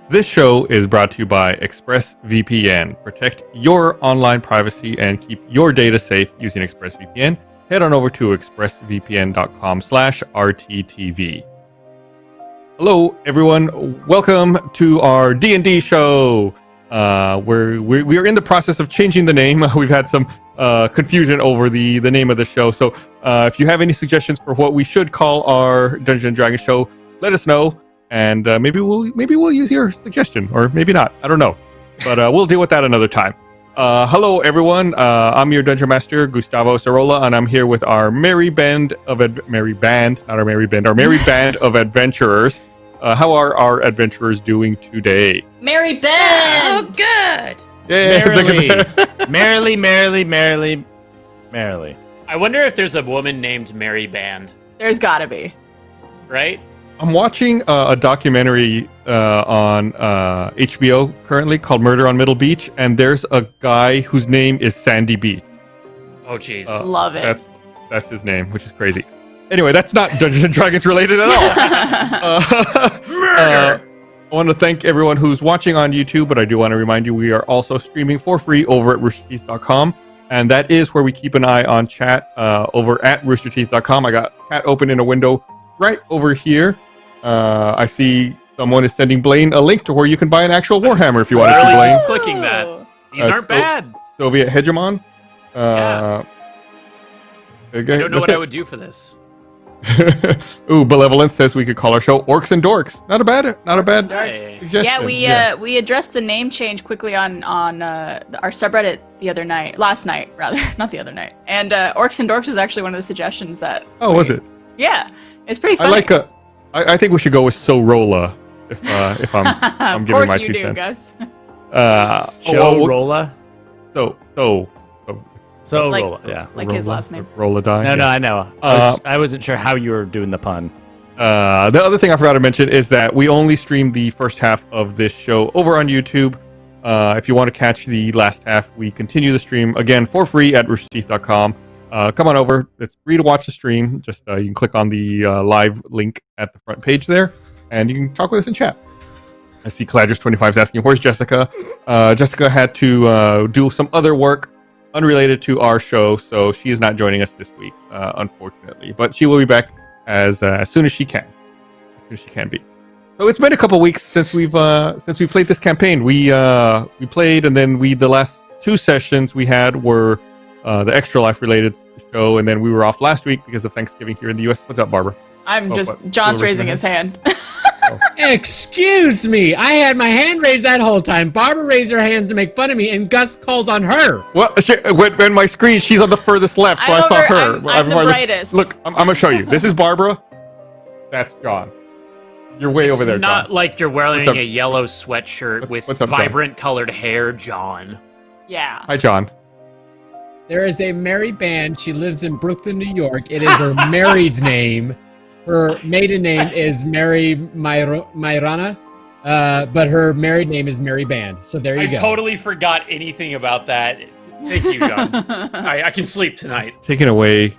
This show is brought to you by ExpressVPN. Protect your online privacy and keep your data safe using ExpressVPN. Head on over to expressvpn.com/rttv. Hello, everyone. Welcome to our D&D show. We are in the process of changing the name. We've had some confusion over the name of the show. So if you have any suggestions for what we should call our Dungeons and Dragons show, let us know. And maybe we'll use your suggestion, or maybe not. I don't know, but we'll deal with that another time. Hello, everyone. I'm your Dungeon Master, Gustavo Sorola, and I'm here with our merry band of adventurers. How are our adventurers doing today? Merry band. Oh, good. Yeah, Merrily. I wonder if there's a woman named Mary Band, There's gotta be. right? I'm watching a documentary on HBO currently called Murder on Middle Beach, and there's a guy whose name is Sandy Beach. Oh, jeez. Love it. That's his name, which is crazy. Anyway, that's not Dungeons and Dragons related at all. I want to thank everyone who's watching on YouTube, but I do want to remind you we are also streaming for free over at roosterteeth.com, and that is where we keep an eye on chat over at roosterteeth.com. I got chat open in a window right over here. I see someone is sending Blaine a link to where you can buy an actual Warhammer if you want to, Literally Blaine. just clicking that. These aren't bad. Soviet Hegemon. Yeah. I don't know what I would do for this. Ooh, Benevolence says we could call our show Orcs and Dorks. Not a bad Hey. suggestion. Yeah, we addressed the name change quickly on our subreddit last night, not the other night. And Orcs and Dorks was actually one of the suggestions that. Oh, was it? Yeah, it's pretty funny. I think we should go with Sorola if I'm of giving course my you 2 do, cents. Gus. Rolla. So Like- Rolla, yeah. Like his last name. Rolla die. No, I know. I wasn't sure how you were doing the pun. The other thing I forgot to mention is that we only stream the first half of this show over on YouTube. If you want to catch the last half, we continue the stream again for free at roosterteeth.com. Come on over. It's free to watch the stream. Just you can click on the live link at the front page there, and you can talk with us in chat. I see Cladris25 is asking, where's Jessica? Jessica had to do some other work unrelated to our show, so she is not joining us this week, unfortunately. But she will be back as soon as she can. As soon as she can be. So it's been a couple weeks since we played this campaign. We played, and then the last 2 sessions we had were the Extra Life related show, and then we were off last week because of Thanksgiving here in the U.S. What's up, Barbara? John's raising his hand. Excuse me, I had my hand raised that whole time. Barbara raised her hands to make fun of me, and Gus calls on her. Well, when my screen, she's on the furthest left, so I saw her. I'm the brightest. Look, I'm going to show you. This is Barbara. That's John. You're way over there, It's not John. like you're wearing What's up? a yellow sweatshirt with what's up, John? vibrant colored hair, John. Yeah. Hi, John. There is a Mary Band. She lives in Brooklyn, New York. It is her married name. Her maiden name is Mary Mayrana, but her married name is Mary Band. So there you I go. totally forgot anything about that. Thank you, John. I can sleep tonight. Taking away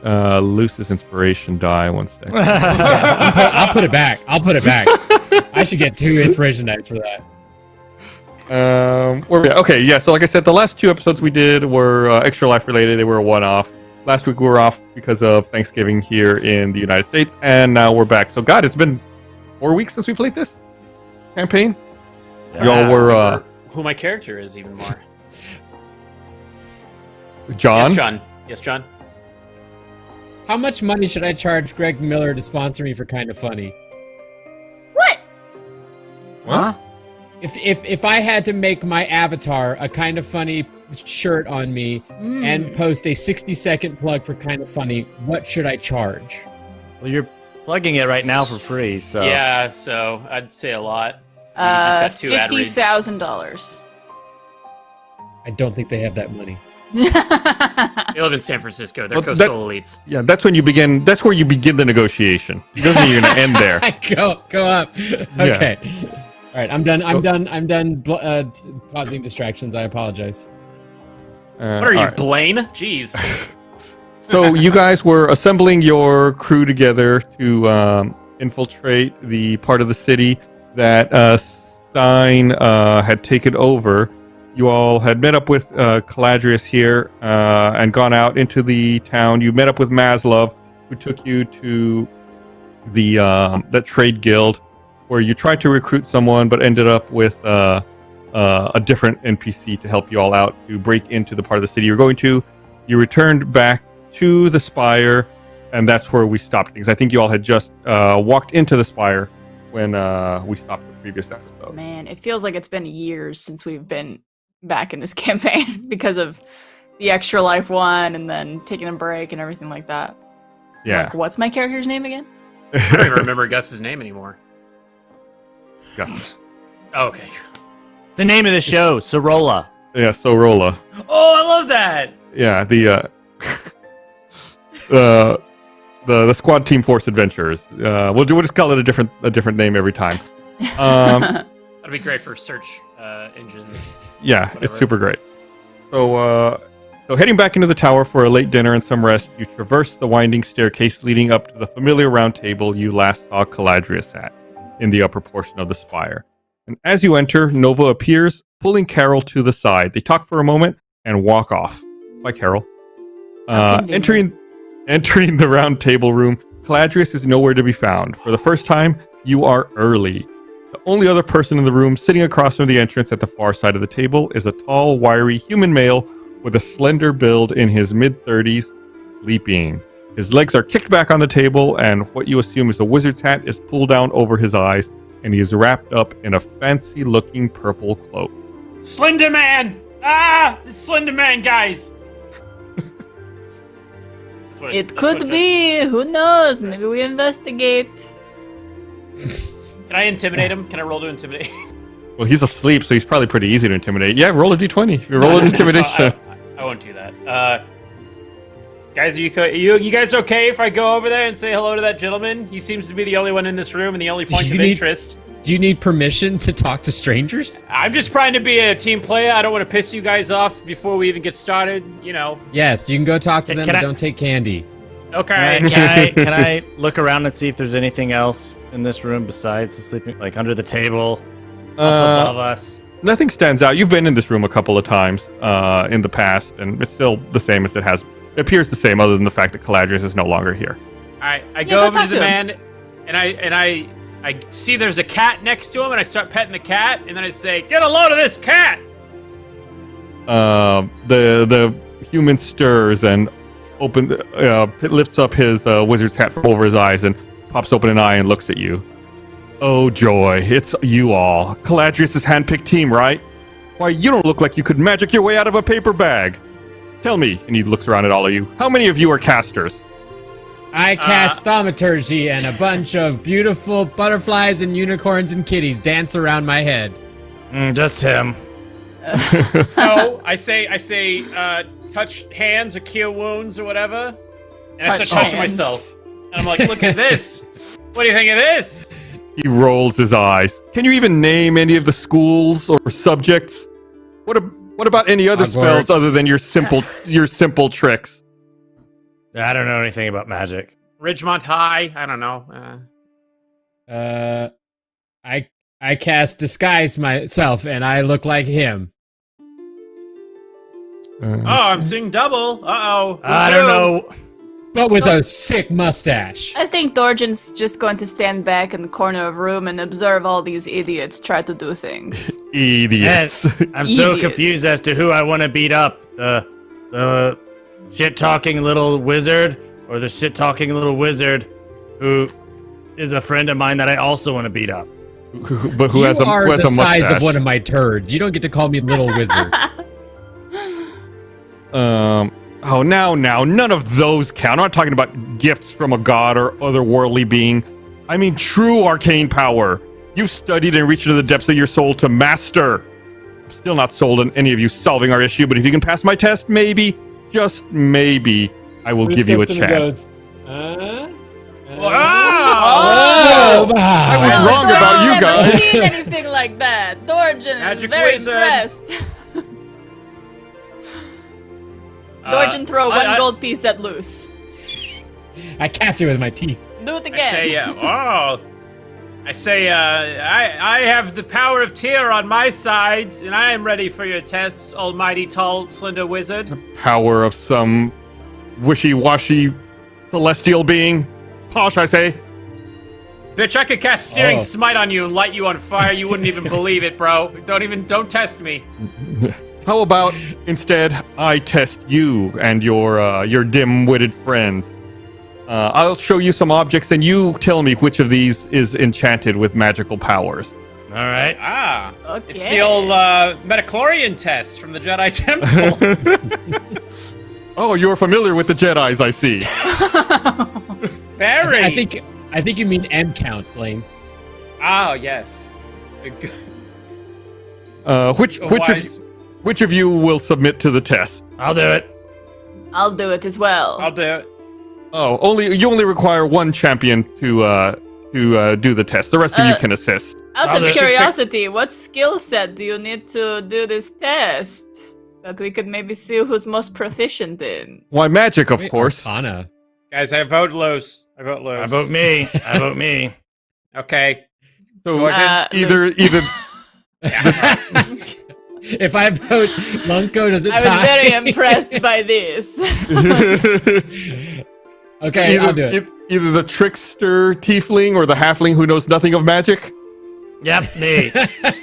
Luce's inspiration die. 1 second. I'll put it back. I should get 2 inspiration dice for that. Where we at? Okay, yeah. So like I said, the last 2 episodes we did were Extra Life related. They were a one-off. Last week we were off because of Thanksgiving here in the United States, and now we're back. So God, it's been 4 weeks since we played this campaign. Y'all were who my character is even more. John. Yes, John. How much money should I charge Greg Miller to sponsor me for Kind of Funny? What? Huh? If I had to make my avatar a Kind of Funny shirt on me and post a 60-second plug for Kind of Funny, what should I charge? Well, you're plugging it right now for free, so... Yeah, so I'd say a lot. You just got 2 ad reads. $50,000. I don't think they have that money. They live in San Francisco. They're Well, coastal elites. Yeah, that's when you begin. That's where you begin the negotiation. It doesn't mean you're going to end there. Go up. Okay. All right, I'm done. I'm done causing distractions. I apologize. What are you, Blaine? Jeez. So you guys were assembling your crew together to infiltrate the part of the city that Stein had taken over, you all had met up with Caladrius here and gone out into the town. You met up with Maslov, who took you to the trade guild, where you tried to recruit someone but ended up with a different NPC to help you all out to break into the part of the city you're going to. You returned back to the Spire, and that's where we stopped things. I think you all had just walked into the Spire when we stopped the previous episode. Man, it feels like it's been years since we've been back in this campaign because of the extra life one and then taking a break and everything like that. Yeah. Like, what's my character's name again? I don't even remember Gus's name anymore. Gus. Oh, okay. The name of the show, Sorola. Yeah, Sorola. Oh, I love that. Yeah, the Squad Team Force Adventurers. We'll just call it a different name every time. That'd be great for search engines. Yeah, Whatever. it's super great. So heading back into the tower for a late dinner and some rest, you traverse the winding staircase leading up to the familiar round table you last saw Caladrius at in the upper portion of the spire. And as you enter, Nova appears, pulling Carol to the side. They talk for a moment and walk off. Bye, Carol. Entering the round table room, Caladrius is nowhere to be found. For the first time, you are early. The only other person in the room, sitting across from the entrance at the far side of the table, is a tall, wiry human male with a slender build in his mid-30s, sleeping. His legs are kicked back on the table, and what you assume is a wizard's hat is pulled down over his eyes, and he is wrapped up in a fancy-looking purple cloak. Slender Man! Ah! It's Slender Man, guys! It could be. Who knows? Maybe we investigate. Can I intimidate him? Can I roll to intimidate? Well, he's asleep, so he's probably pretty easy to intimidate. Yeah, roll a d20. You roll an intimidation. I won't do that. Guys, are you guys okay if I go over there and say hello to that gentleman? He seems to be the only one in this room and the only point of interest. Do you need permission to talk to strangers? I'm just trying to be a team player. I don't want to piss you guys off before we even get started, you know. Yes, you can go talk to them, but don't take candy. Okay. Can I look around and see if there's anything else in this room besides the sleeping, like under the table, up above us? Nothing stands out. You've been in this room a couple of times in the past, and it's still the same as it has. It appears the same, other than the fact that Caladrius is no longer here. All right, I go over to the man, and I see there's a cat next to him, and I start petting the cat, and then I say, "Get a load of this cat!" The human stirs and lifts up his wizard's hat from over his eyes and pops open an eye and looks at you. Oh joy, it's you all. Caladrius' handpicked team, right? Why, you don't look like you could magic your way out of a paper bag. Tell me, and he looks around at all of you, how many of you are casters? I cast thaumaturgy, and a bunch of beautiful butterflies and unicorns and kitties dance around my head. Just him. No, I say, touch hands or cure wounds or whatever, and I start touching myself. And I'm like, look at this. What do you think of this? He rolls his eyes. Can you even name any of the schools or subjects? What about any other spells other than your simple tricks? I don't know anything about magic. Ridgemont High. I don't know. I cast disguise myself, and I look like him. I'm seeing double. Uh-oh. I don't know. But with a sick mustache. I think Dorjan's just going to stand back in the corner of the room and observe all these idiots try to do things. Idiots. I'm so confused as to who I want to beat up. The shit-talking little wizard, or the shit-talking little wizard who is a friend of mine that I also want to beat up. But who has a mustache? You are the size of one of my turds. You don't get to call me little wizard. Oh, now, none of those count. I'm not talking about gifts from a god or otherworldly being. I mean true arcane power. You've studied and reached into the depths of your soul to master. I'm still not sold on any of you solving our issue, but if you can pass my test, maybe, just maybe, I will give you a chance. Wow! I was wrong about you guys. I've never seen anything like that. Dorjan is very impressed. Dorjan, throw one gold piece at Luce. I catch it with my teeth. Do it again. I say, I say, I have the power of Tyr on my side, and I am ready for your tests, almighty tall, slender wizard. Power of some wishy-washy celestial being. Posh, I say. Bitch, I could cast Searing Smite on you and light you on fire. You wouldn't even believe it, bro. Don't test me. How about instead I test you and your dim-witted friends? I'll show you some objects and you tell me which of these is enchanted with magical powers. All right. Ah, Okay. it's the old metachlorian test from the Jedi Temple. Oh, you're familiar with the Jedis, I see. Very. I think you mean M count, Blaine. Oh, yes. Which of you will submit to the test? I'll do it. I'll do it as well. I'll do it. Oh, you only require one champion to do the test. The rest of you can assist. Out of curiosity, what skill set do you need to do this test? That we could maybe see who's most proficient in. Why, magic, of course. Arcana. Guys, I vote loose. I vote loose. I vote me. I vote me. Okay. So either If I vote Lunko, does it tie? I was very impressed by this. Okay, I'll do it. Either the trickster tiefling or the halfling who knows nothing of magic. Yep, me. You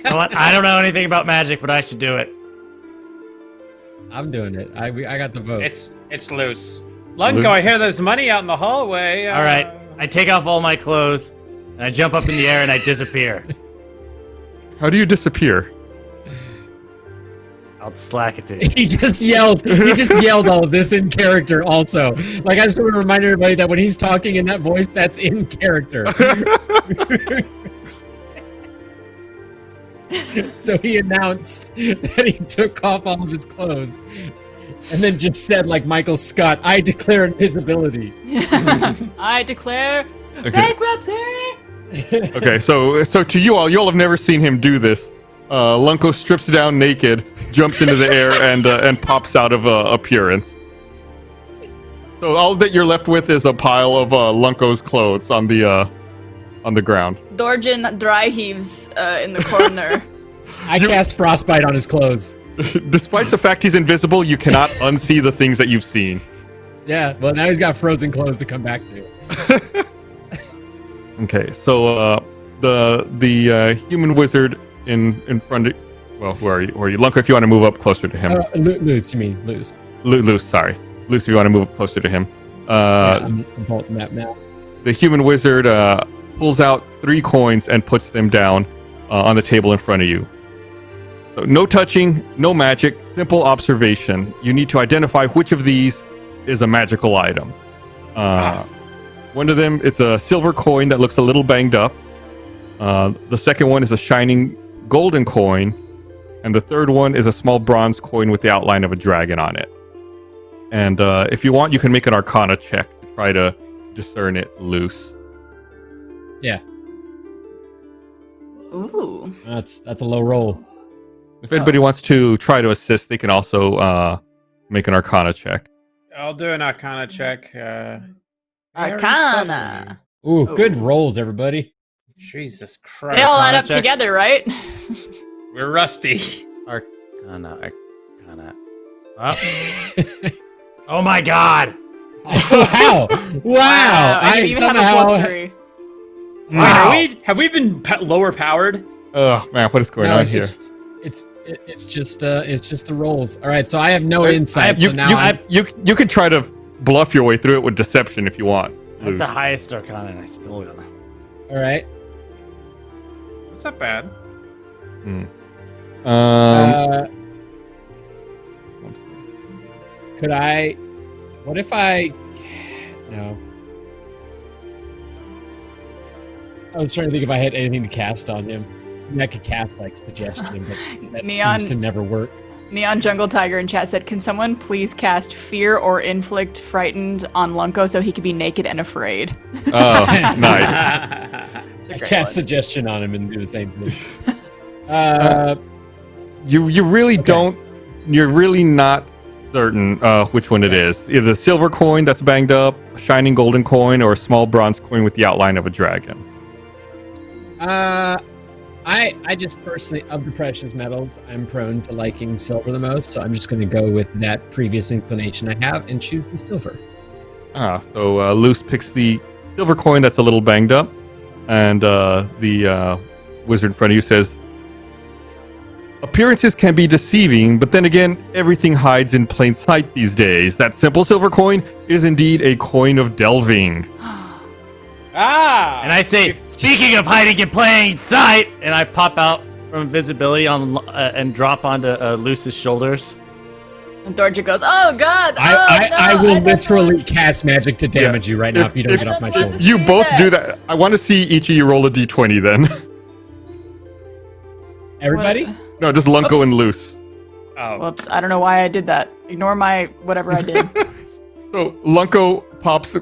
know what? I don't know anything about magic, but I should do it. I'm doing it. I got the vote. It's loose. Lunko, I hear there's money out in the hallway. All right. I take off all my clothes, and I jump up in the air, and I disappear. How do you disappear? I'll slack it to you. He just yelled all of this in character also. Like, I just want to remind everybody that when he's talking in that voice, that's in character. So he announced that he took off all of his clothes and then just said, like Michael Scott, I declare invisibility. I declare bankruptcy! Okay, so to you all have never seen him do this. Lunko strips down naked, jumps into the air, and pops out of appearance. So all that you're left with is a pile of Lunko's clothes on the ground. Dorjin dry heaves in the corner. I cast frostbite on his clothes. Despite the fact he's invisible, you cannot unsee the things that you've seen. Yeah, well, now he's got frozen clothes to come back to. Okay, so the human wizard in front of, well, who are you? Lunko, if you want to move up closer to him. Loose, you mean loose? Loose, sorry. Loose, if you want to move up closer to him. I'm bolting that now. The human wizard pulls out 3 coins and puts them down on the table in front of you. So no touching, no magic, simple observation. You need to identify which of these is a magical item. One of them, it's a silver coin that looks a little banged up. The second one is a shining golden coin. And the third one is a small bronze coin with the outline of a dragon on it. And if you want, you can make an arcana check to try to discern it loose. Yeah. Ooh. That's a low roll. If anybody wants to try to assist, they can also make an arcana check. I'll do an arcana check. Arcana. Ooh, good rolls, everybody. Jesus They Christ. all add up check. together, right? We're rusty. Arcana. Oh my god! Wow! Wow! I didn't even have a +3. Wait, have we been lower powered? Oh man, what is going on here? It's just the rolls. All right, so I have no insight. You can try to bluff your way through it with deception if you want. That's the highest arcana, and I still got it. All right. That's not bad. Could I? What if I? No. I was trying to think if I had anything to cast on him. I mean, I could cast like suggestion, but that seems to never work. Neon Jungle Tiger in chat said, "Can someone please cast fear or inflict frightened on Lunko so he could be naked and afraid?" Oh, nice. I cast suggestion on him and do the same thing. You really don't. You're really not certain which one it is. Either a silver coin that's banged up, a shining golden coin, or a small bronze coin with the outline of a dragon. I just personally, of the precious metals, I'm prone to liking silver the most, so I'm just going to go with that previous inclination I have and choose the silver. So Luce picks the silver coin that's a little banged up, and the wizard in front of you says, appearances can be deceiving, but then again, everything hides in plain sight these days. That simple silver coin is indeed a coin of delving. And I say, speaking of hiding in plain sight, and I pop out from invisibility and drop onto Luce's shoulders. And Thorja goes, oh god! I will literally cast magic to damage you right now if you don't get off my shoulders. You both do that. I want to see each of you roll a d20 then. Everybody? What? No, just Lunko Whoops. and Luce. Oh. Whoops, I don't know why I did that. Ignore my whatever I did. So Lunko pops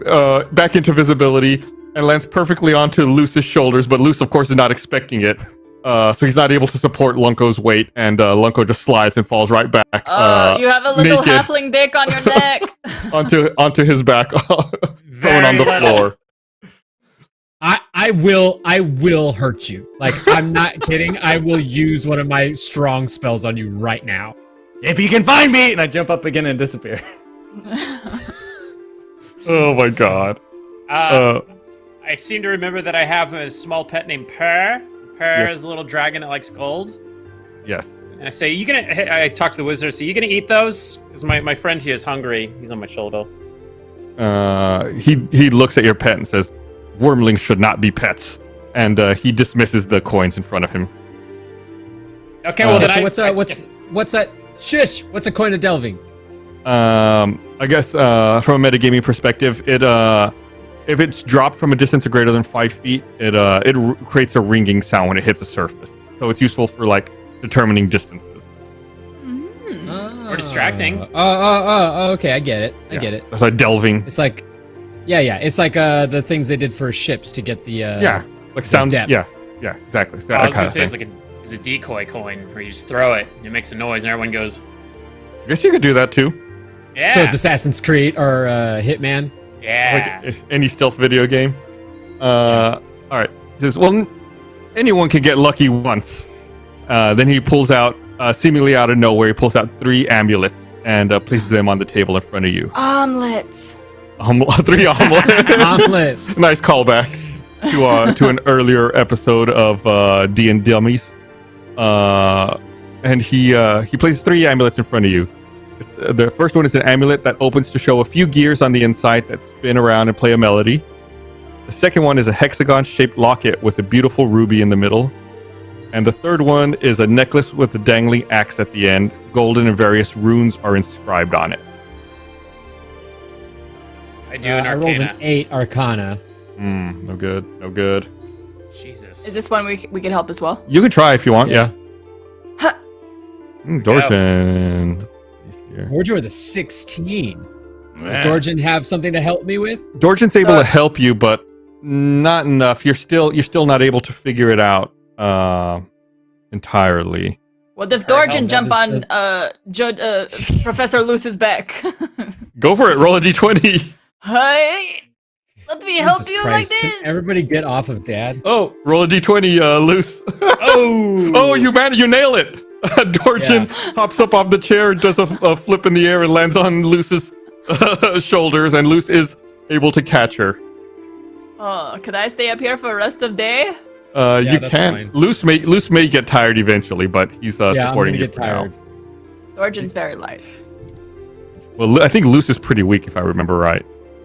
back into visibility and lands perfectly onto Luce's shoulders, but Luce, of course, is not expecting it. So he's not able to support Lunko's weight, and Lunko just slides and falls right back. You have a little naked halfling dick on your neck. onto his back, thrown on the floor. I will hurt you. Like, I'm not kidding. I will use one of my strong spells on you right now. If you can find me! And I jump up again and disappear. Oh my god. I seem to remember that I have a small pet named Per. Per Yes. is a little dragon that likes gold. Yes. And I say, I talk to the wizard, so you gonna eat those? Because my friend here is hungry. He's on my shoulder. He looks at your pet and says, wormlings should not be pets. And he dismisses the coins in front of him. Okay, well Okay, then so what's that? Shush! What's a coin of delving? I guess from a metagaming perspective, if it's dropped from a distance of greater than 5 feet, it creates a ringing sound when it hits a surface. So it's useful for like determining distances. Or distracting. Okay, I get it. I get it. That's like delving. It's like, yeah. It's like the things they did for ships to get the Like sound. depth. Yeah, exactly. So I was that gonna kind say of it's like it's a decoy coin where you just throw it and it makes a noise and everyone goes, I guess you could do that too. yeah. So it's Assassin's Creed or Hitman. yeah. Like any stealth video game. All right. He says, well, anyone can get lucky once. Then he pulls out, seemingly out of nowhere, he pulls out 3 amulets and places them on the table in front of you. Omelets. 3 omelets. Omelets. Nice callback to an earlier episode of D&D Dummies. And he places 3 amulets in front of you. The first one is an amulet that opens to show a few gears on the inside that spin around and play a melody. The second one is a hexagon-shaped locket with a beautiful ruby in the middle. And the third one is a necklace with a dangling axe at the end. Golden and various runes are inscribed on it. I do an I rolled arcana. an 8 Arcana. No good. Jesus. Is this one we could help as well? You can try if you want, yeah. Huh. Dorjan. Here. Dorjan with a 16. Does Yeah. Dorjan have something to help me with? Dorjan's able to help you, but not enough. You're still not able to figure it out entirely. What if Alright, Dorjan jump does- on Professor Luce's back? Go for it. Roll a d20. Hey, let me help Jesus you Christ, like can this. everybody get off of Dad? Oh, roll a d20, Luce. Oh! Oh, you nail it. Dorjan hops up off the chair, does a flip in the air, and lands on Luce's shoulders, and Luce is able to catch her. Oh, could I stay up here for the rest of the day? You that's can. fine. Luce may get tired eventually, but he's Yeah, I'm supporting gonna you get for now. tired. Dorjan's very light. Well, I think Luce is pretty weak, if I remember right.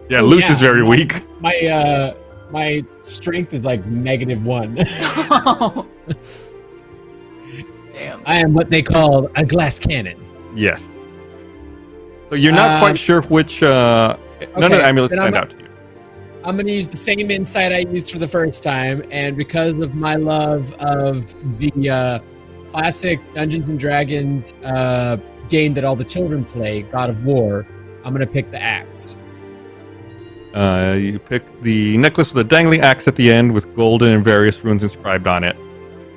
Yeah, Oh, Luce yeah. is very weak. My strength is like -1. Damn. I am what they call a glass cannon. Yes. So you're not quite sure which. None of the amulets then stand out to you. I'm going to use the same insight I used for the first time, and because of my love of the classic Dungeons and Dragons game that all the children play, God of War, I'm going to pick the axe. You pick the necklace with a dangling axe at the end with golden and various runes inscribed on it.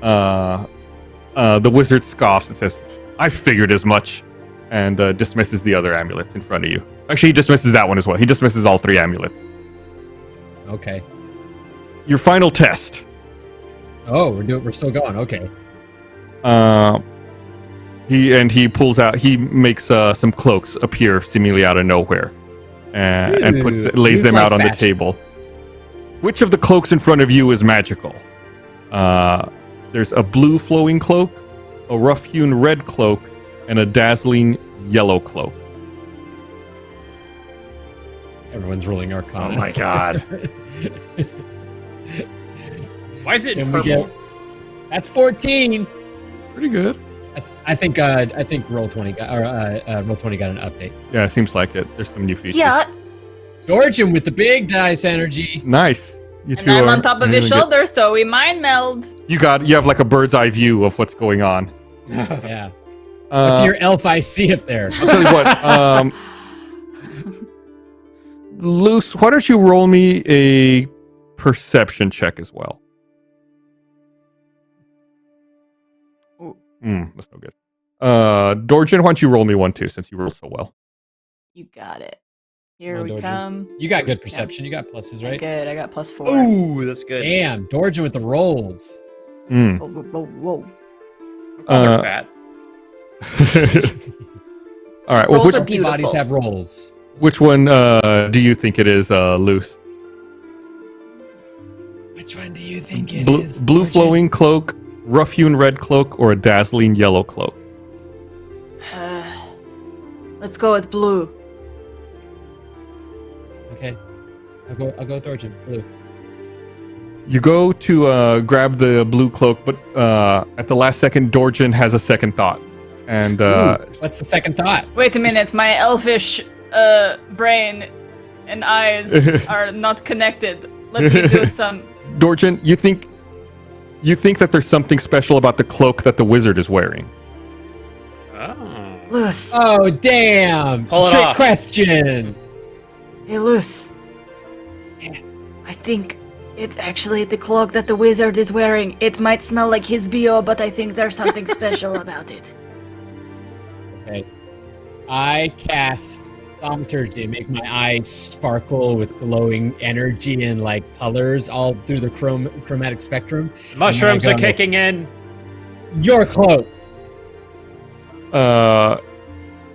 The wizard scoffs and says, I figured as much, and dismisses the other amulets in front of you. Actually, he dismisses that one as well. He dismisses all 3 amulets. Okay. Your final test. Oh, we're still going. Okay. He pulls out. He makes some cloaks appear seemingly out of nowhere, and lays them out on the table. Which of the cloaks in front of you is magical? There's a blue flowing cloak, a rough-hewn red cloak, and a dazzling yellow cloak. Everyone's rolling Arcana. Oh my god. Why is it in And we purple? That's 14. Pretty good. I think Roll20 got Roll20 got an update. Yeah, it seems like it. There's some new features. Yeah, Georgian with the big dice energy. Nice. You and I'm on top of his doing good. shoulder, so we mind meld. You have like a bird's eye view of what's going on. Yeah. What do your elf eyes see up there? I'll tell you what. Luce, why don't you roll me a perception check as well? That's no good. Dorjan, why don't you roll me one too, since you rolled so well? You got it. Here Come on, we Dorjan. come. You got good perception. You got pluses, right? Good. I got +4. Ooh, that's good. Damn, Dorjan with the rolls. Mm. Whoa, whoa, whoa. I'm calling her fat. All right. Well, Rolls which, are beautiful. Bodies have rolls. which one do you think it is, Luce? Which one do you think it Blue, is? blue Dorjan? flowing cloak, rough-hewn red cloak, or a dazzling yellow cloak? Let's go with blue. Okay. I'll go with Dorjan. Blue. You go to grab the blue cloak, but at the last second, Dorjan has a second thought. And What's the second thought? Wait a minute, my elfish brain and eyes are not connected. Let me do some. Dorjan, you think that there's something special about the cloak that the wizard is wearing. Oh. Luce. Oh, damn. Pull it Trick off. question. Hey, Luce. I think it's actually the cloak that the wizard is wearing. It might smell like his BO, but I think there's something special about it. Okay. I cast Thaumaturgy, make my eyes sparkle with glowing energy and like colors all through the chromatic spectrum. Mushrooms Oh my are God. kicking in. Your cloak.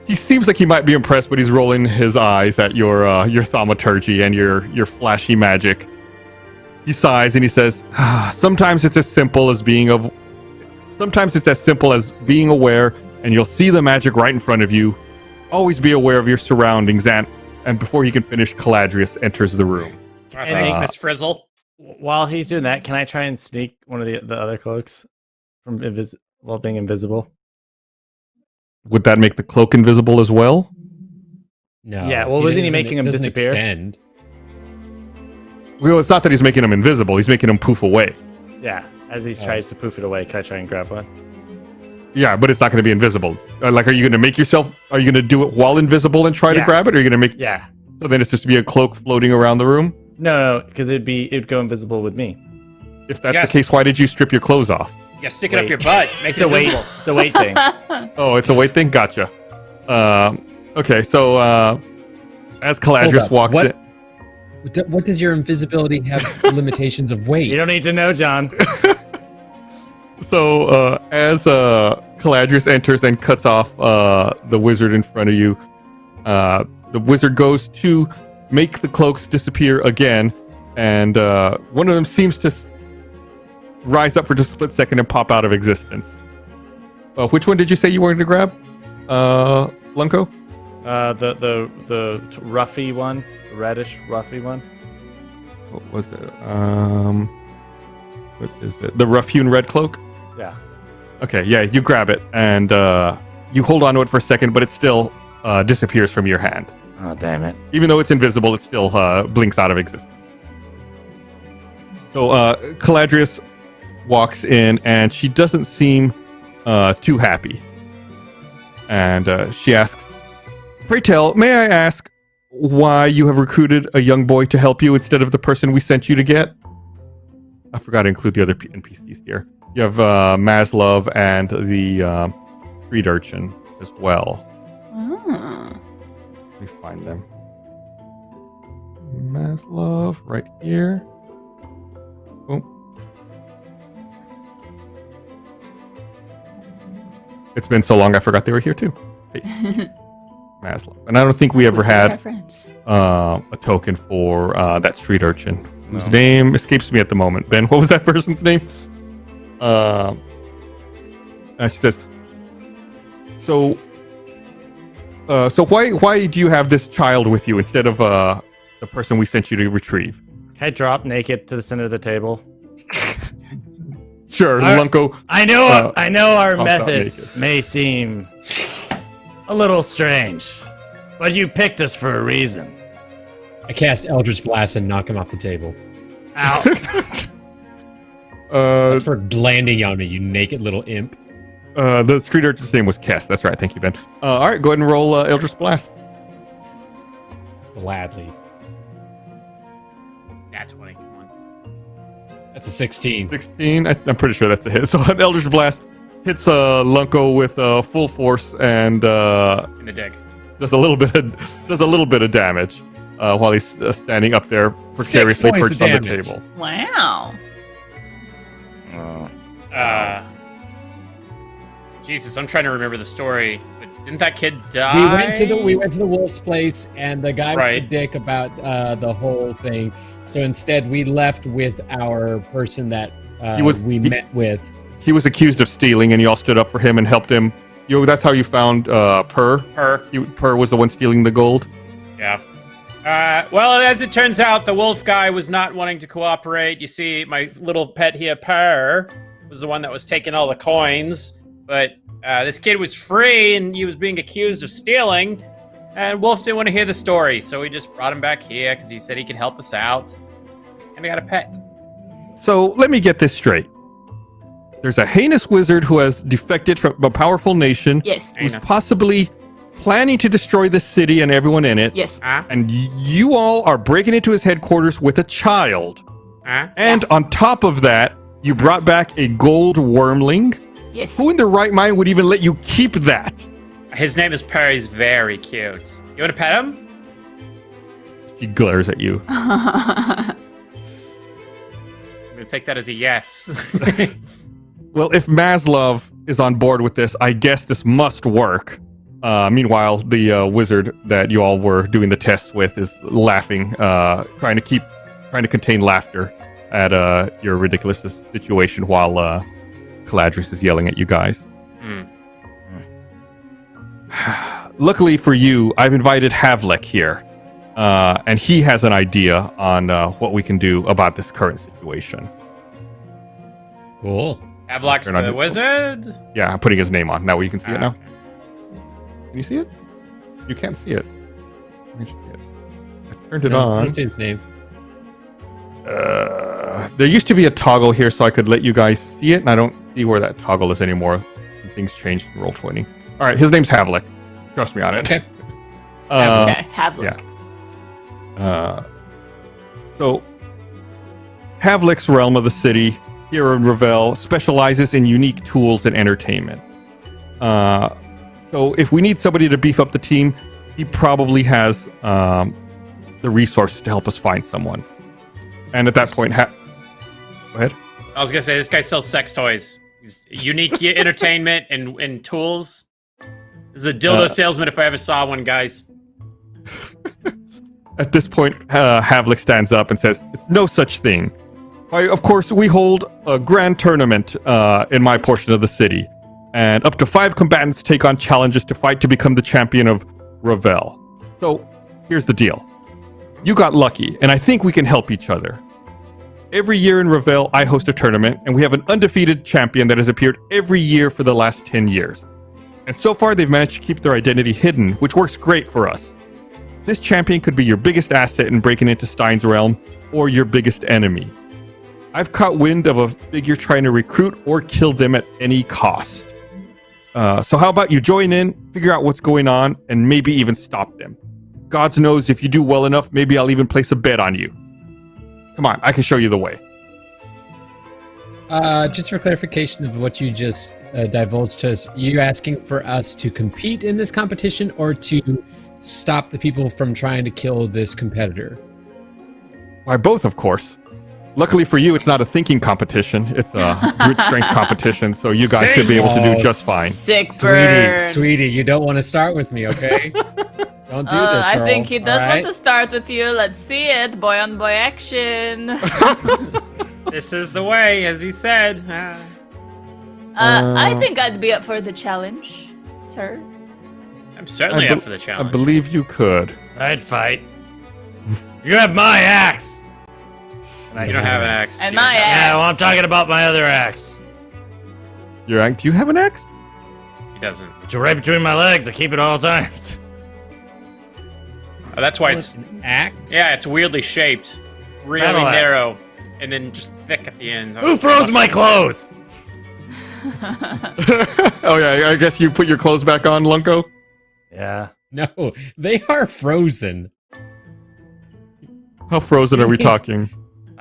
He seems like he might be impressed, but he's rolling his eyes at your thaumaturgy and your flashy magic. He sighs and he says, "Sometimes it's as simple as being aware, and you'll see the magic right in front of you. Always be aware of your surroundings." And before he can finish, Caladrius enters the room. Thanks, Miss Frizzle. While he's doing that, can I try and sneak one of the other cloaks from while being invisible? Would that make the cloak invisible as well? No. Yeah, well, wasn't he doesn't- making him doesn't disappear? Extend. Well, it's not that he's making him invisible. He's making him poof away. Yeah, as he tries to poof it away, can I try and grab one? Yeah, but it's not going to be invisible. Like, are you going to make yourself? Are you going to do it while invisible and try to Yeah. grab it? Or are you going to make? Yeah. So then it's just to be a cloak floating around the room. No, because it'd go invisible with me. If that's Yes. the case, why did you strip your clothes off? Yeah, stick it up Wait. your butt. Make It's it a weight. invisible. It's a weight thing. Oh, it's a weight thing. Gotcha. Okay, so as Caladrius up. walks What? in, What does your invisibility have limitations of weight? You don't need to know, John. so as Caladrius enters and cuts off the wizard in front of you, the wizard goes to make the cloaks disappear again, and one of them seems to rise up for just a split second and pop out of existence. Which one did you say you wanted to grab, Lunko? The roughy one, the reddish roughy one. What was it? What is it? The rough-hewn red cloak? Yeah. Okay, yeah, you grab it, and you hold on to it for a second, but it still disappears from your hand. Oh, damn it. Even though it's invisible, it still blinks out of existence. So Caladrius walks in, and she doesn't seem too happy. And she asks, "Pray tell, may I ask why you have recruited a young boy to help you instead of the person we sent you to get?" I forgot to include the other NPCs here. You have Maslov and the street urchin as well. Ah. Let me find them. Maslov, right here. Oh. it's been so long I forgot they were here too. Hey. Maslow. And I don't think we ever had a token for that street urchin whose name escapes me at the moment. Ben, what was that person's name? She says, so why do you have this child with you instead of the person we sent you to retrieve? Can I drop naked to the center of the table? Sure, Lunko. I know our methods may seem a little strange, but you picked us for a reason. I cast Eldritch Blast and knock him off the table. Ow. That's for landing on me, you naked little imp. The street urchin's name was Kess. That's right. Thank you, Ben. All right, go ahead and roll Eldritch Blast. Gladly. That's 20. Come on. That's a 16. 16. I'm pretty sure that's a hit. So an Eldritch Blast hits Lunko with full force and In the dick. does a little bit of damage while he's standing up there precariously perched on the table. Wow. Jesus, I'm trying to remember the story. But didn't that kid die? We went to the wolf's place, and the guy Right. was a dick about the whole thing. So instead, we left with our person that we met with. He was accused of stealing, and you all stood up for him and helped him. That's how you found Per. Per was the one stealing the gold. Yeah. Well, as it turns out, the wolf guy was not wanting to cooperate. You see, my little pet here, Per, was the one that was taking all the coins. But this kid was free, and he was being accused of stealing. And Wolf didn't want to hear the story, so we just brought him back here because he said he could help us out. And we got a pet. So let me get this straight. There's a heinous wizard who has defected from a powerful nation. Yes. Who's possibly planning to destroy the city and everyone in it. Yes. And you all are breaking into his headquarters with a child. And on top of that, you brought back a gold wormling. Yes. Who in their right mind would even let you keep that? His name is Per. He's very cute. You want to pet him? He glares at you. I'm going to take that as a yes. Well, if Maslov is on board with this, I guess this must work. Meanwhile, the wizard that you all were doing the tests with is laughing, trying to contain laughter at your ridiculous situation while Caladris is yelling at you guys. Luckily for you, I've invited Havlik here, and he has an idea on what we can do about this current situation. Cool. Havlik's the wizard? Yeah, I'm putting his name on. Now you can see it now. Okay. Can you see it? You can't see it. I turned it on. What's his name? There used to be a toggle here so I could let you guys see it, and I don't see where that toggle is anymore. Things changed in Roll20. All right, his name's Havlik. Trust me on it. Okay. Okay, Havlik. Yeah. So, Havlik's realm of the city here in Ravel specializes in unique tools and entertainment. So if we need somebody to beef up the team, he probably has the resources to help us find someone. And at that point, go ahead. I was going to say, this guy sells sex toys. He's unique entertainment and tools. This is a dildo salesman if I ever saw one, guys. At this point, Havlik stands up and says, "It's no such thing. Of course, we hold a grand tournament in my portion of the city, and up to 5 combatants take on challenges to fight to become the champion of Ravel. So, here's the deal. You got lucky, and I think we can help each other. Every year in Ravel, I host a tournament, and we have an undefeated champion that has appeared every year for the last 10 years. And so far, they've managed to keep their identity hidden, which works great for us. This champion could be your biggest asset in breaking into Stein's realm, or your biggest enemy. I've caught wind of a figure trying to recruit or kill them at any cost. So how about you join in, figure out what's going on, and maybe even stop them. God knows if you do well enough, maybe I'll even place a bet on you. Come on, I can show you the way." Just for clarification of what you just divulged to us, you asking for us to compete in this competition or to stop the people from trying to kill this competitor? Why, both, of course. Luckily for you, it's not a thinking competition. It's a brute strength competition, so you guys should be able to do just fine. Sick bird. Sweetie, you don't want to start with me, okay? Don't do this, girl. I think he does all right? want to start with you. Let's see it. Boy on boy action. This is the way, as he said. I think I'd be up for the challenge, sir. I'm certainly up for the challenge. I believe you could. I'd fight. You have my axe. You don't have an axe. And You don't my have- axe. Yeah, well, I'm talking about my other axe. Do you have an axe? He doesn't. It's right between my legs. I keep it all times. Oh, that's why it's... An axe? Yeah, it's weirdly shaped. Really Battle axe. narrow. And then just thick at the end. Who throws my clothes? Oh yeah, I guess you put your clothes back on, Lunko. Yeah. No, they are frozen. How frozen are we talking?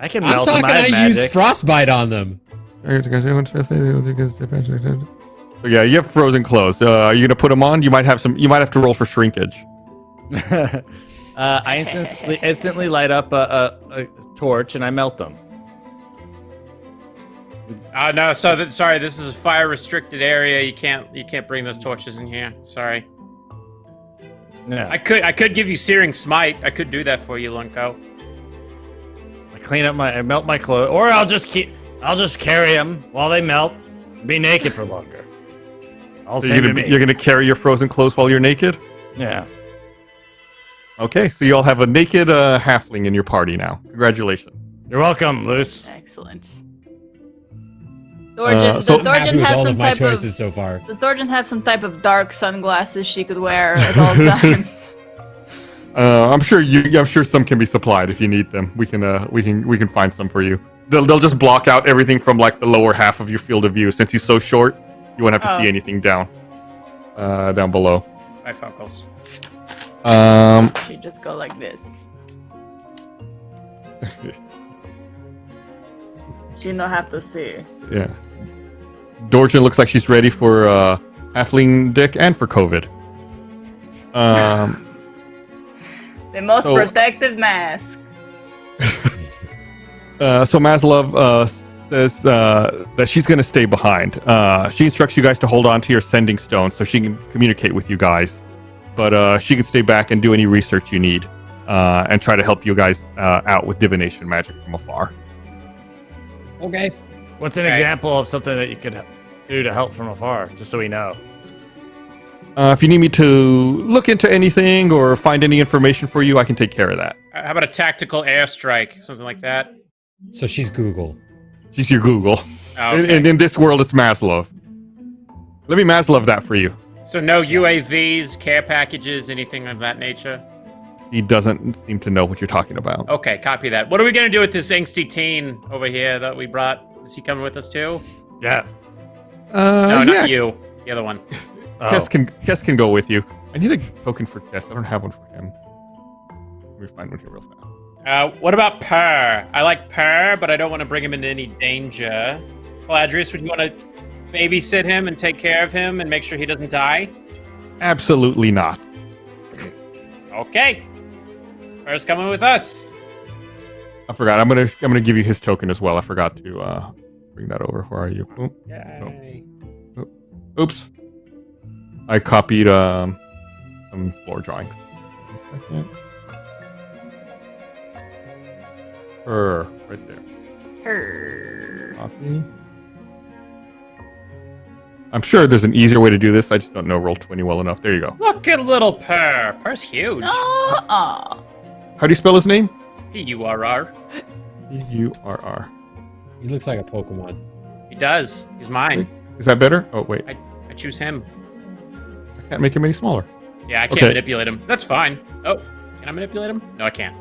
I can I'm melt them. talking I have I used magic. frostbite on them. So yeah, you have frozen clothes. Are you gonna put them on? You might have to roll for shrinkage. I instantly light up a torch and I melt them. No, sorry, this is a fire restricted area. You can't bring those torches in here. Sorry. Yeah. I could give you searing smite. I could do that for you, Lunko. I melt my clothes, or I'll just carry them while they melt. And be naked for longer. All So same to me. you're gonna carry your frozen clothes while you're naked? Yeah. Okay, so you all have a naked halfling in your party now. Congratulations. You're welcome, Luce. Excellent. Thorjan, does so- I'm happy Thorjan with have all some of my type choices of? so far. Does Thorjan have some type of dark sunglasses she could wear at all times? I'm sure some can be supplied if you need them. We can find some for you. They'll just block out everything from like the lower half of your field of view. Since he's so short, you won't have to see anything down below. Bifocals. She just go like this. She no have to see. Yeah. Dorjan looks like she's ready for halfling dick and for COVID. The most So- protective mask. So Maslov says that she's going to stay behind. She instructs you guys to hold on to your sending stone so she can communicate with you guys. But she can stay back and do any research you need and try to help you guys out with divination magic from afar. Okay. What's an example of something that you could do to help from afar, just so we know? If you need me to look into anything or find any information for you, I can take care of that. How about a tactical airstrike, something like that? So she's Google. She's your Google. Oh, okay. And in this world, it's Maslov. Let me Maslov that for you. So no UAVs, care packages, anything of that nature? He doesn't seem to know what you're talking about. Okay, copy that. What are we gonna do with this angsty teen over here that we brought? Is he coming with us too? Yeah. No, yeah. not you. The other one. Oh. Kess can go with you. I need a token for Kess. I don't have one for him. Let me find one here real fast. What about Per? I like Per, but I don't want to bring him into any danger. Caladrius, would you want to babysit him and take care of him and make sure he doesn't die? Absolutely not. Okay. Per's coming with us. I forgot. I'm gonna give you his token as well. I forgot to bring that over. Where are you? Oh, Yay. oops. I copied some floor drawings. 1 second. Right there. Her. Copy. I'm sure there's an easier way to do this. I just don't know Roll20 well enough. There you go. Look at little Per. Per's huge. Aw. How do you spell his name? P-U-R-R. P-U-R-R. He looks like a Pokemon. He does. He's mine. Is that better? Oh, wait. I choose him. I can't make him any smaller. Yeah, I can't Okay. manipulate him. That's fine. Oh, can I manipulate him? No, I can't.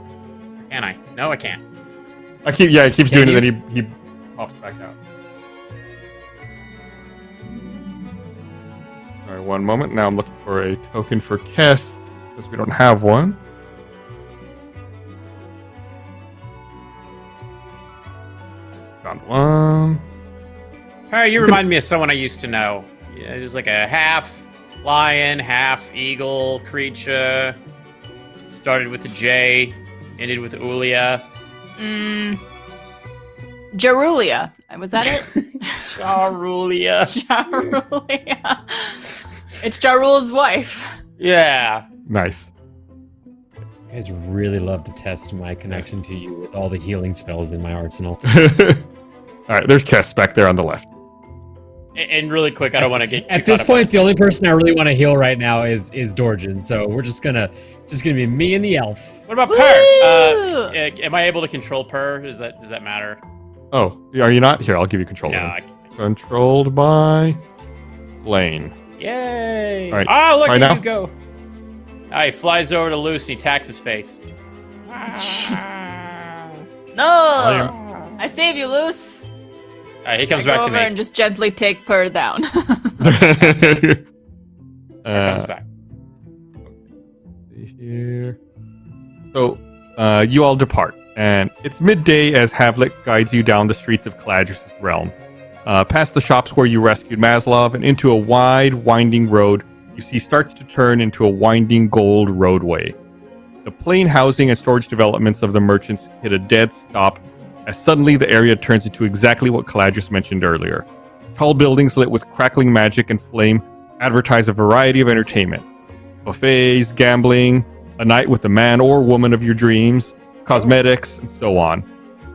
Can I? No, I can't. He keeps Can doing you? it, then he pops back out. All right, 1 moment. Now I'm looking for a token for Kess, because we don't have one. Found one. Per, you remind me of someone I used to know. Yeah, it was like a half lion, half eagle creature. Started with a J, ended with Ulia. Jarulia. Was that it? Jarulia. Jarulia. It's Jarul's wife. Yeah. Nice. You guys really love to test my connection to you with all the healing spells in my arsenal. All right, there's Kess back there on the left. And really quick, I don't want to get At this point, the only person I really want to heal right now is Dorjan. So we're just gonna be me and the elf. What about Woo! Per? Am I able to control Per? Does that matter? Oh, are you not? Here, I'll give you control. No, of I him. can't. Controlled by Blaine. Yay! All right, Oh, look right at now? you go. He flies over to Lucy, tacks his face. No! I save you, Luce. All right, he comes I back go to over me. and just gently take Per down. Comes back. Here. So, you all depart, and it's midday as Havlik guides you down the streets of Caladris' realm, past the shops where you rescued Maslov, and into a wide, winding road you see starts to turn into a winding gold roadway. The plain housing and storage developments of the merchants hit a dead stop as suddenly the area turns into exactly what Caladris mentioned earlier. Tall buildings lit with crackling magic and flame advertise a variety of entertainment. Buffets, gambling, a night with the man or woman of your dreams, cosmetics, and so on.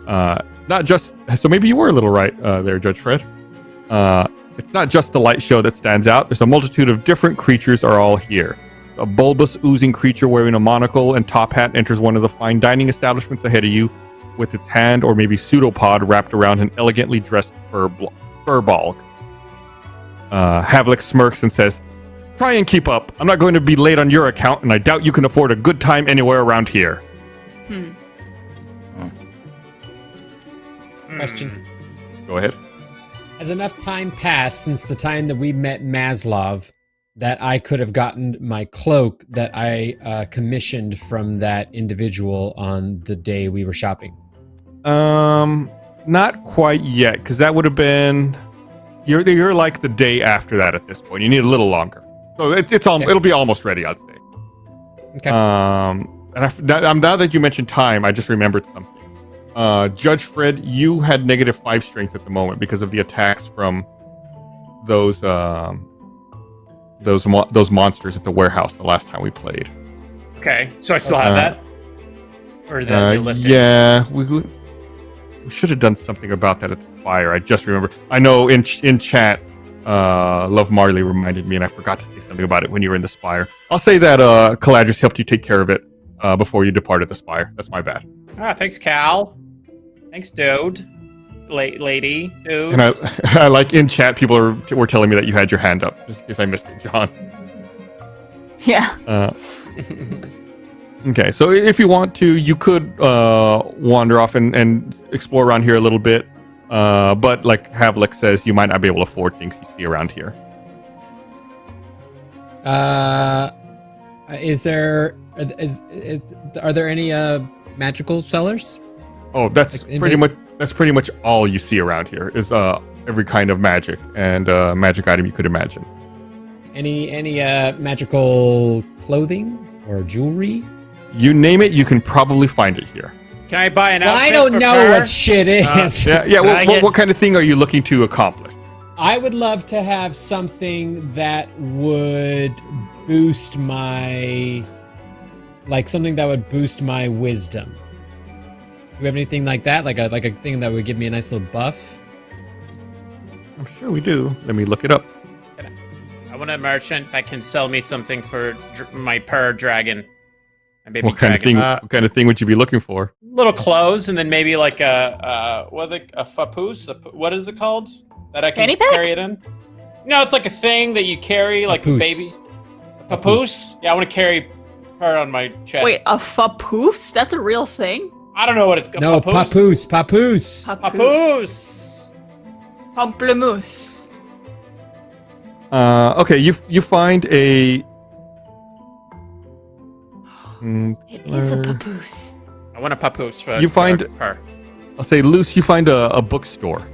So maybe you were a little right there, Judge Fred. It's not just the light show that stands out. There's a multitude of different creatures are all here. A bulbous, oozing creature wearing a monocle and top hat enters one of the fine dining establishments ahead of you with its hand or maybe pseudopod wrapped around an elegantly dressed furball. Havlik smirks and says, "Try and keep up. I'm not going to be late on your account, and I doubt you can afford a good time anywhere around here." Question. Go ahead. Has enough time passed since the time that we met Maslov that I could have gotten my cloak that I commissioned from that individual on the day we were shopping? Not quite yet, because that would have been you're like the day after that at this point. You need a little longer, so it'll be almost ready, I'd say. Okay. And now that you mentioned time, I just remembered something. Judge Fred, you had -5 strength at the moment because of the attacks from those monsters at the warehouse the last time we played. Okay, so I still have that? Or that you lifted? Yeah, we should have done something about that at the fire. I just remember. I know in chat, Love Marley reminded me, and I forgot to say something about it when you were in the spire. I'll say that Caladris helped you take care of it before you departed the spire. That's my bad. Thanks, Cal. Thanks, dude. Lady, dude. And I like in chat, people were telling me that you had your hand up, just in case I missed it, John. Yeah. Okay, so if you want to, you could wander off and explore around here a little bit. But like Havlik says, you might not be able to afford things you see around here. Are there any magical sellers? Oh, that's Like, pretty much all you see around here is every kind of magic and magic item you could imagine. Any magical clothing or jewelry? You name it, you can probably find it here. Can I buy an Well, outfit I don't for know her? what shit is. Yeah. I get- What kind of thing are you looking to accomplish? I would love to have something that would boost my wisdom. Do you have anything like that? Like a thing that would give me a nice little buff? I'm sure we do. Let me look it up. I want a merchant that can sell me something for my per dragon. My baby What kind dragon. of thing would you be looking for? Little clothes, and then maybe like a papoose. What is it called? That I can Fanny pack? carry it in. No, it's like a thing that you carry, like a baby. Papoose. A papoose? Yeah, I want to carry her on my chest. Wait, a fapoose? That's a real thing? I don't know what it's called. No, papoose. Papoose. Pamplemousse. Okay, you find a. It is a papoose. I want a papoose for You find- her. I'll say, Luce, you find a bookstore.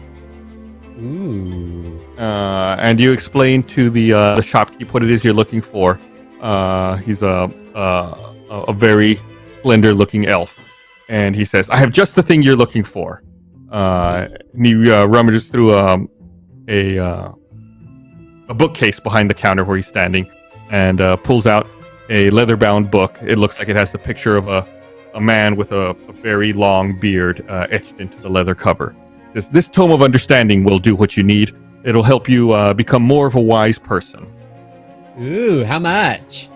Ooh. And you explain to the shopkeep what it is you're looking for. He's a very slender-looking elf, and he says, "I have just the thing you're looking for. he rummages through a bookcase behind the counter where he's standing, and pulls out a leather-bound book. It looks like it has a picture of a man with a very long beard etched into the leather cover. This tome of understanding will do what you need. It'll help you become more of a wise person. Ooh, how much?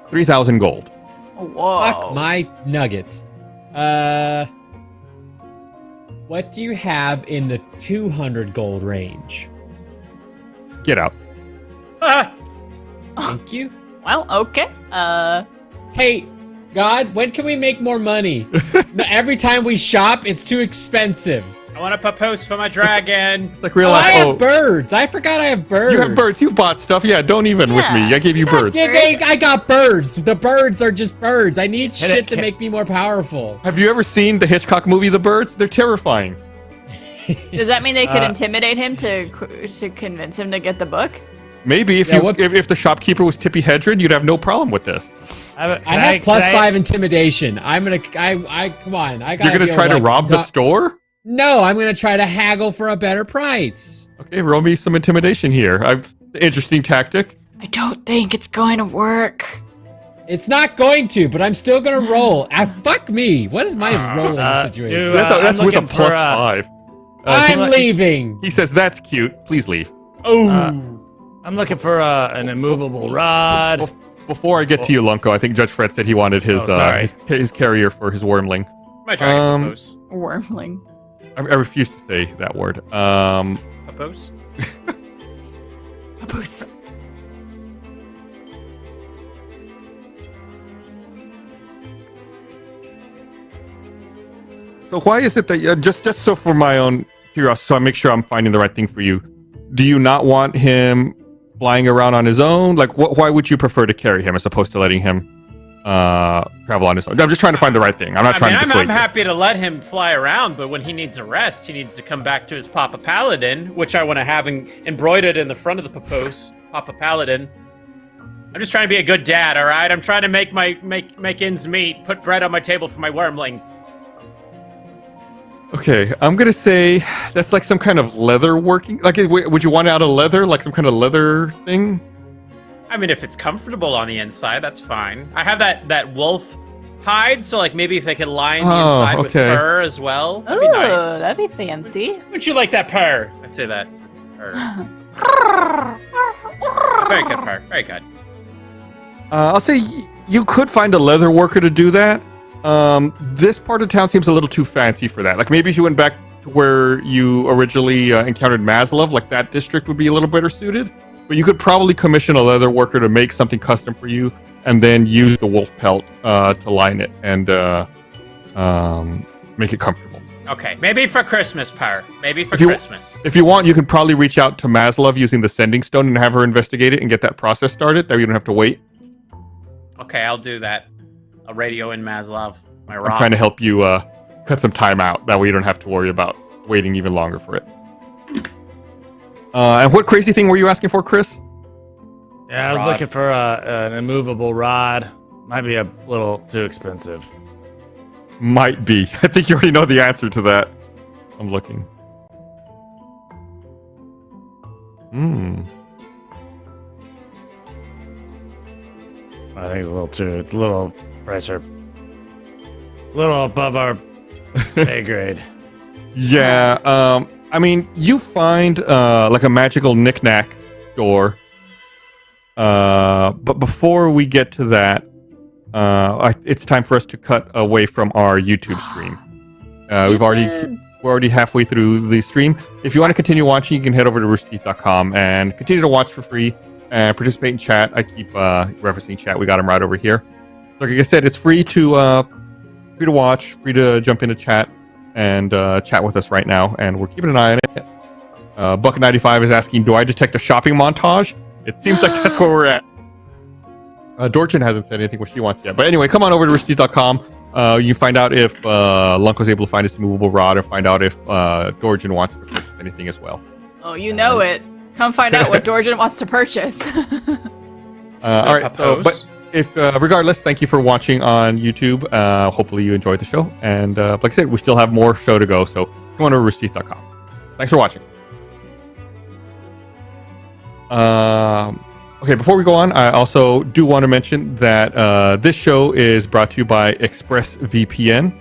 3,000 gold. Whoa. Fuck my nuggets. What do you have in the 200 gold range? Get out. Thank you. Well, okay. Hey, God, when can we make more money? No, every time we shop, it's too expensive. I want a papoose for my dragon. It's like real Oh, I life. have birds. I forgot I have birds. You have birds. You bought stuff. Yeah, don't even with me. I gave you birds. Yeah, I got birds. The birds are just birds. I need shit to make me more powerful. Have you ever seen the Hitchcock movie, The Birds? They're terrifying. Does that mean they could intimidate him to convince him to get the book? Maybe if if the shopkeeper was Tippi Hedren, you'd have no problem with this. I have +5 intimidation. I'm gonna. I come on. I got. You're gonna try to rob the store? No, I'm gonna try to haggle for a better price. Okay, roll me some intimidation here. Interesting tactic. I don't think it's going to work. It's not going to, but I'm still gonna roll. Fuck me. What is my role in this situation? Dude, that's I'm with a looking for, +5. I'm leaving. He says, "That's cute. Please leave." Oh. I'm looking for an immovable rod. Before I get to you, Lunko, I think Judge Fred said he wanted his his carrier for his wormling. My dragon papoose. Wormling. I refuse to say that word. Papoose? Papoose. So why is it that just so for my own curiosity, so I make sure I'm finding the right thing for you? Do you not want him flying around on his own? Like, why would you prefer to carry him as opposed to letting him travel on his own? I'm just trying to find the right thing. I'm not trying to dissuade I'm happy to let him fly around, but when he needs a rest, he needs to come back to his Papa Paladin, which I want to have embroidered in the front of the papoose. Papa Paladin. I'm just trying to be a good dad, all right? I'm trying to make ends meet, put bread on my table for my wormling. Okay, I'm gonna say that's like some kind of leather working. Like, would you want it out of leather, like some kind of leather thing? I mean, if it's comfortable on the inside, that's fine. I have that wolf hide, so like maybe if they could line the inside with fur as well, that'd be nice. That'd be fancy. Wouldn't you like that purr? I say that. Purr. Very good purr. Very good. I'll say you could find a leather worker to do that. This part of town seems a little too fancy for that. Like maybe if you went back to where you originally encountered Maslov, like that district would be a little better suited. But you could probably commission a leather worker to make something custom for you, and then use the wolf pelt to line it and make it comfortable. Okay, maybe for Christmas, Purr. Maybe for Christmas. If you want, you can probably reach out to Maslov using the sending stone and have her investigate it and get that process started. That way you don't have to wait. Okay, I'll do that. I'll radio in Maslov. My rock. I'm trying to help you cut some time out. That way you don't have to worry about waiting even longer for it. And what crazy thing were you asking for, Chris? Yeah, I was looking for an immovable rod. Might be a little too expensive. Might be. I think you already know the answer to that. I'm looking. I think it's a little pressure. A little above our pay grade. Yeah, I mean, you find like a magical knick-knack store. But before we get to that, it's time for us to cut away from our YouTube stream. We're already halfway through the stream. If you want to continue watching, you can head over to roosterteeth.com and continue to watch for free and participate in chat. I keep referencing chat. We got them right over here. So like I said, it's free to watch, free to jump into chat and chat with us right now, and we're keeping an eye on it. Bucket95 is asking, do I detect a shopping montage? It seems like that's where we're at. Dorchin hasn't said anything what she wants yet. But anyway, come on over to roosterteeth.com. You can find out if Lunko's able to find his immovable rod, or find out if Dorchin wants to purchase anything as well. Oh, you know it. Come find out what Dorchin wants to purchase. All right, but if regardless, thank you for watching on YouTube. Hopefully you enjoyed the show, and like I said, we still have more show to go, so come on over to roosterteeth.com. Thanks for watching. Okay, before we go on, I also do want to mention that this show is brought to you by ExpressVPN.